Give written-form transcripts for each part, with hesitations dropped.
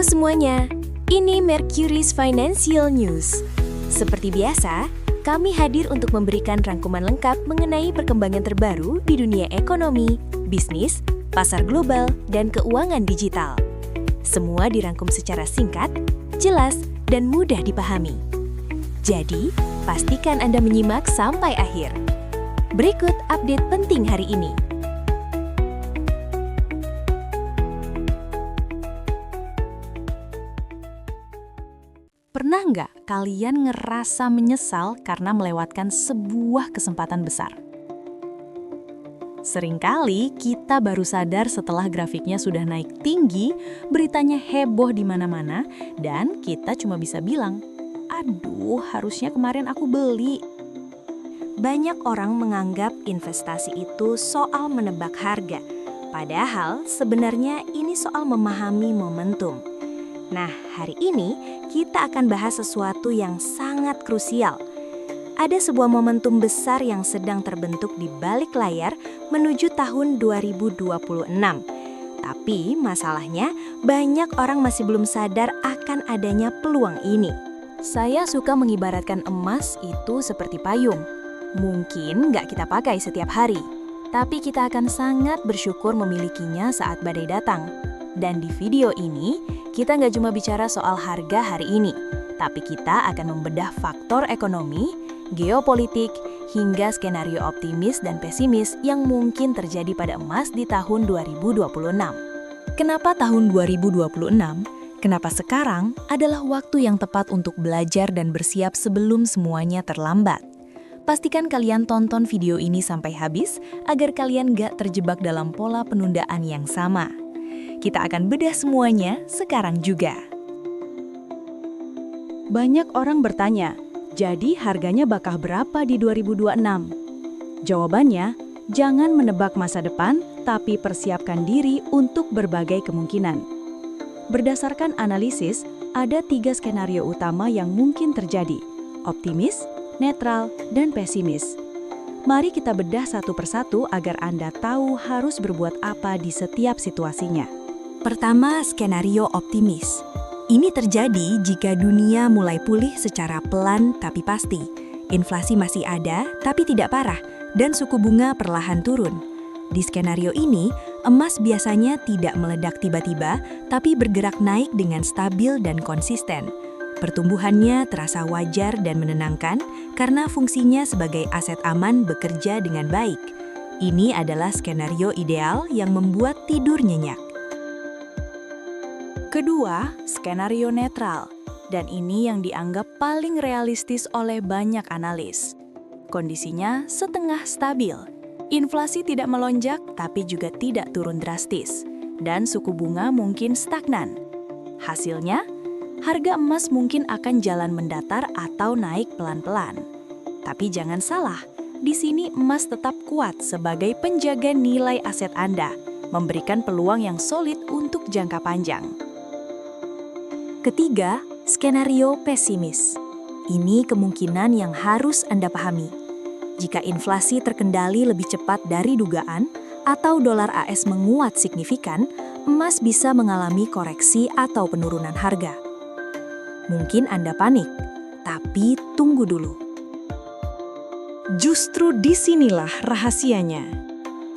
semuanya, ini Mercury's Financial News. Seperti biasa, kami hadir untuk memberikan rangkuman lengkap mengenai perkembangan terbaru di dunia ekonomi, bisnis, pasar global, dan keuangan digital. Semua dirangkum secara singkat, jelas, dan mudah dipahami. Jadi, pastikan Anda menyimak sampai akhir. Berikut update penting hari ini. Pernah nggak kalian ngerasa menyesal karena melewatkan sebuah kesempatan besar? Seringkali kita baru sadar setelah grafiknya sudah naik tinggi, beritanya heboh di mana-mana, dan kita cuma bisa bilang, "Aduh, harusnya kemarin aku beli." Banyak orang menganggap investasi itu soal menebak harga, padahal sebenarnya ini soal memahami momentum. Nah, hari ini kita akan bahas sesuatu yang sangat krusial. Ada sebuah momentum besar yang sedang terbentuk di balik layar menuju tahun 2026. Tapi masalahnya, banyak orang masih belum sadar akan adanya peluang ini. Saya suka mengibaratkan emas itu seperti payung. Mungkin nggak kita pakai setiap hari, tapi kita akan sangat bersyukur memilikinya saat badai datang. Dan di video ini, kita nggak cuma bicara soal harga hari ini, tapi kita akan membedah faktor ekonomi, geopolitik, hingga skenario optimis dan pesimis yang mungkin terjadi pada emas di tahun 2026. Kenapa tahun 2026? Kenapa sekarang adalah waktu yang tepat untuk belajar dan bersiap sebelum semuanya terlambat? Pastikan kalian tonton video ini sampai habis agar kalian gak terjebak dalam pola penundaan yang sama. Kita akan bedah semuanya sekarang juga. Banyak orang bertanya, jadi harganya bakal berapa di 2026? Jawabannya, jangan menebak masa depan, tapi persiapkan diri untuk berbagai kemungkinan. Berdasarkan analisis, ada 3 skenario utama yang mungkin terjadi: optimis, netral, dan pesimis. Mari kita bedah satu persatu agar Anda tahu harus berbuat apa di setiap situasinya. Pertama, skenario optimis. Ini terjadi jika dunia mulai pulih secara pelan tapi pasti. Inflasi masih ada tapi tidak parah, dan suku bunga perlahan turun. Di skenario ini, emas biasanya tidak meledak tiba-tiba, tapi bergerak naik dengan stabil dan konsisten. Pertumbuhannya terasa wajar dan menenangkan karena fungsinya sebagai aset aman bekerja dengan baik. Ini adalah skenario ideal yang membuat tidur nyenyak. Kedua, skenario netral. Dan ini yang dianggap paling realistis oleh banyak analis. Kondisinya setengah stabil. Inflasi tidak melonjak, tapi juga tidak turun drastis. Dan suku bunga mungkin stagnan. Hasilnya, harga emas mungkin akan jalan mendatar atau naik pelan-pelan. Tapi jangan salah, di sini emas tetap kuat sebagai penjaga nilai aset Anda, memberikan peluang yang solid untuk jangka panjang. Ketiga, skenario pesimis. Ini kemungkinan yang harus Anda pahami. Jika inflasi terkendali lebih cepat dari dugaan atau dolar AS menguat signifikan, emas bisa mengalami koreksi atau penurunan harga. Mungkin Anda panik, tapi tunggu dulu. Justru disinilah rahasianya.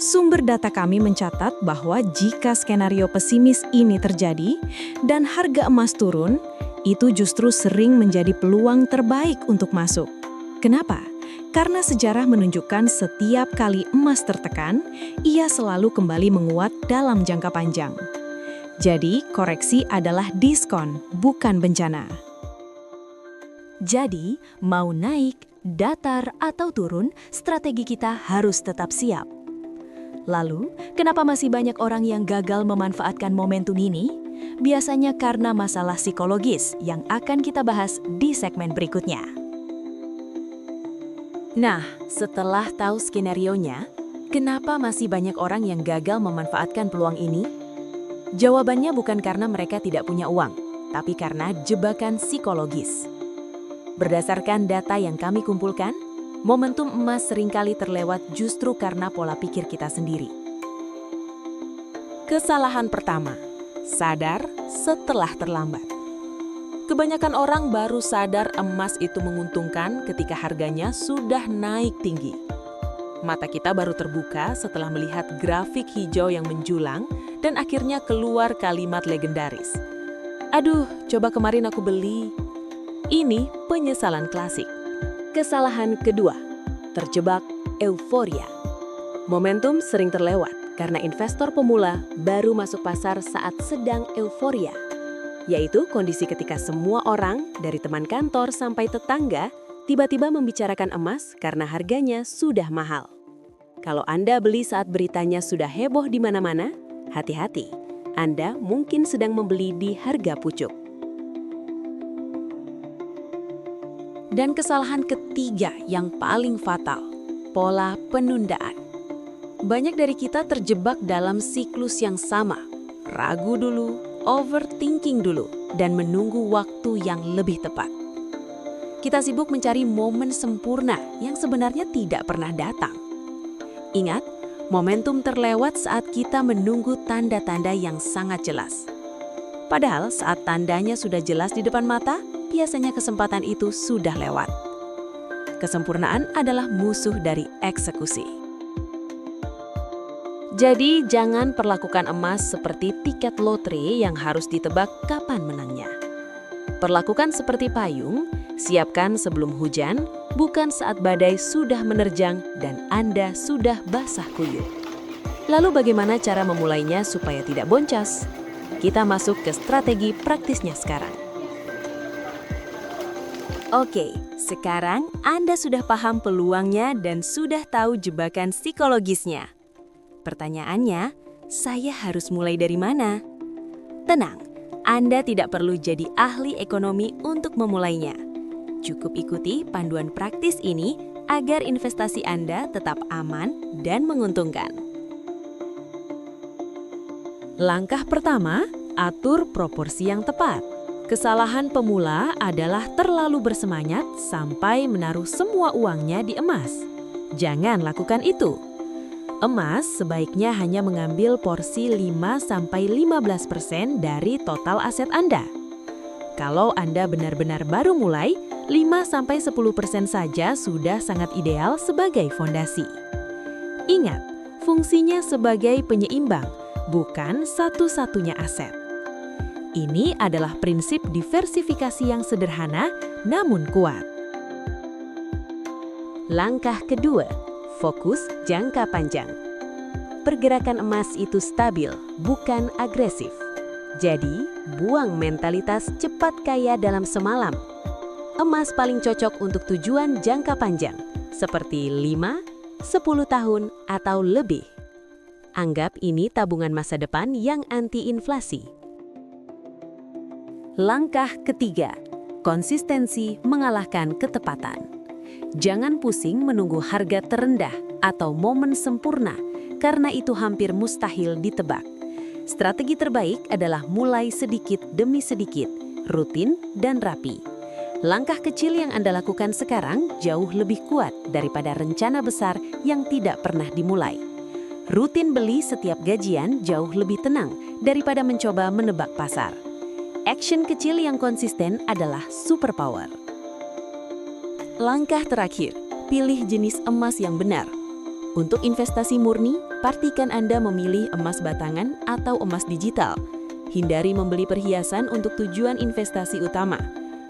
Sumber data kami mencatat bahwa jika skenario pesimis ini terjadi dan harga emas turun, itu justru sering menjadi peluang terbaik untuk masuk. Kenapa? Karena sejarah menunjukkan setiap kali emas tertekan, ia selalu kembali menguat dalam jangka panjang. Jadi, koreksi adalah diskon, bukan bencana. Jadi, mau naik, datar, atau turun, strategi kita harus tetap siap. Lalu, kenapa masih banyak orang yang gagal memanfaatkan momentum ini? Biasanya karena masalah psikologis yang akan kita bahas di segmen berikutnya. Nah, setelah tahu skenarionya, kenapa masih banyak orang yang gagal memanfaatkan peluang ini? Jawabannya bukan karena mereka tidak punya uang, tapi karena jebakan psikologis. Berdasarkan data yang kami kumpulkan, momentum emas seringkali terlewat justru karena pola pikir kita sendiri. Kesalahan pertama, sadar setelah terlambat. Kebanyakan orang baru sadar emas itu menguntungkan ketika harganya sudah naik tinggi. Mata kita baru terbuka setelah melihat grafik hijau yang menjulang dan akhirnya keluar kalimat legendaris. Aduh, coba kemarin aku beli. Ini penyesalan klasik. Kesalahan kedua, terjebak euforia. Momentum sering terlewat karena investor pemula baru masuk pasar saat sedang euforia, yaitu kondisi ketika semua orang, dari teman kantor sampai tetangga, tiba-tiba membicarakan emas karena harganya sudah mahal. Kalau Anda beli saat beritanya sudah heboh di mana-mana, hati-hati, Anda mungkin sedang membeli di harga pucuk. Dan kesalahan ketiga yang paling fatal, pola penundaan. Banyak dari kita terjebak dalam siklus yang sama, ragu dulu, overthinking dulu, dan menunggu waktu yang lebih tepat. Kita sibuk mencari momen sempurna yang sebenarnya tidak pernah datang. Ingat, momentum terlewat saat kita menunggu tanda-tanda yang sangat jelas. Padahal saat tandanya sudah jelas di depan mata, biasanya kesempatan itu sudah lewat. Kesempurnaan adalah musuh dari eksekusi. Jadi, jangan perlakukan emas seperti tiket lotre yang harus ditebak kapan menangnya. Perlakukan seperti payung, siapkan sebelum hujan, bukan saat badai sudah menerjang dan Anda sudah basah kuyup. Lalu bagaimana cara memulainya supaya tidak boncos? Kita masuk ke strategi praktisnya sekarang. Oke, sekarang Anda sudah paham peluangnya dan sudah tahu jebakan psikologisnya. Pertanyaannya, saya harus mulai dari mana? Tenang, Anda tidak perlu jadi ahli ekonomi untuk memulainya. Cukup ikuti panduan praktis ini agar investasi Anda tetap aman dan menguntungkan. Langkah pertama, atur proporsi yang tepat. Kesalahan pemula adalah terlalu bersemangat sampai menaruh semua uangnya di emas. Jangan lakukan itu. Emas sebaiknya hanya mengambil porsi 5-15% dari total aset Anda. Kalau Anda benar-benar baru mulai, 5-10% saja sudah sangat ideal sebagai fondasi. Ingat, fungsinya sebagai penyeimbang, bukan satu-satunya aset. Ini adalah prinsip diversifikasi yang sederhana namun kuat. Langkah kedua, fokus jangka panjang. Pergerakan emas itu stabil, bukan agresif. Jadi, buang mentalitas cepat kaya dalam semalam. Emas paling cocok untuk tujuan jangka panjang, seperti 5-10 tahun atau lebih. Anggap ini tabungan masa depan yang anti-inflasi. Langkah ketiga, konsistensi mengalahkan ketepatan. Jangan pusing menunggu harga terendah atau momen sempurna, karena itu hampir mustahil ditebak. Strategi terbaik adalah mulai sedikit demi sedikit, rutin dan rapi. Langkah kecil yang Anda lakukan sekarang jauh lebih kuat daripada rencana besar yang tidak pernah dimulai. Rutin beli setiap gajian jauh lebih tenang daripada mencoba menebak pasar. Action kecil yang konsisten adalah superpower. Langkah terakhir, pilih jenis emas yang benar. Untuk investasi murni, pastikan Anda memilih emas batangan atau emas digital. Hindari membeli perhiasan untuk tujuan investasi utama.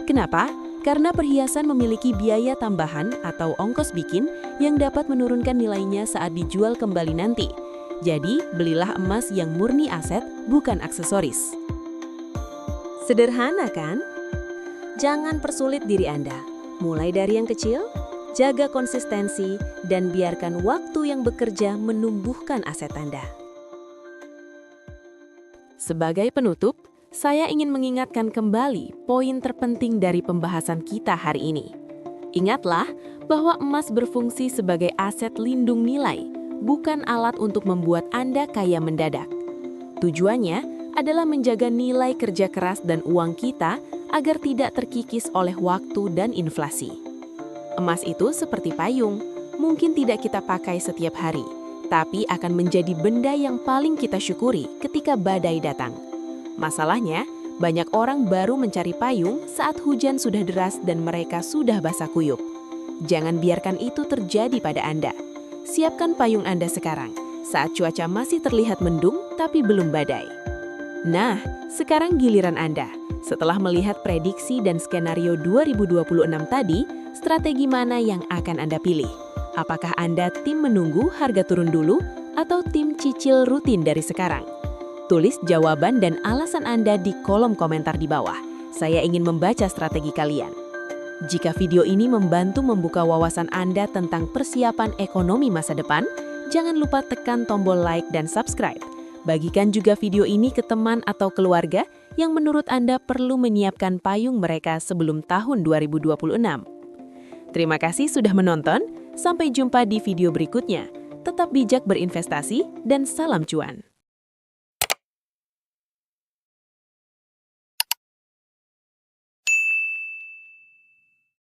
Kenapa? Karena perhiasan memiliki biaya tambahan atau ongkos bikin yang dapat menurunkan nilainya saat dijual kembali nanti. Jadi, belilah emas yang murni aset, bukan aksesoris. Sederhana kan? Jangan persulit diri Anda. Mulai dari yang kecil, jaga konsistensi, dan biarkan waktu yang bekerja menumbuhkan aset Anda. Sebagai penutup, saya ingin mengingatkan kembali poin terpenting dari pembahasan kita hari ini. Ingatlah bahwa emas berfungsi sebagai aset lindung nilai, bukan alat untuk membuat Anda kaya mendadak. Tujuannya adalah menjaga nilai kerja keras dan uang kita agar tidak terkikis oleh waktu dan inflasi. Emas itu seperti payung, mungkin tidak kita pakai setiap hari, tapi akan menjadi benda yang paling kita syukuri ketika badai datang. Masalahnya, Banyak orang baru mencari payung saat hujan sudah deras dan mereka sudah basah kuyup. Jangan biarkan itu terjadi pada Anda. Siapkan payung Anda sekarang, saat cuaca masih terlihat mendung tapi belum badai. Nah, sekarang giliran Anda. Setelah melihat prediksi dan skenario 2026 tadi, strategi mana yang akan Anda pilih? Apakah Anda tim menunggu harga turun dulu atau tim cicil rutin dari sekarang? Tulis jawaban dan alasan Anda di kolom komentar di bawah. Saya ingin membaca strategi kalian. Jika video ini membantu membuka wawasan Anda tentang persiapan ekonomi masa depan, jangan lupa tekan tombol like dan subscribe. Bagikan juga video ini ke teman atau keluarga yang menurut Anda perlu menyiapkan payung mereka sebelum tahun 2026. Terima kasih sudah menonton, sampai jumpa di video berikutnya. Tetap bijak berinvestasi dan salam cuan.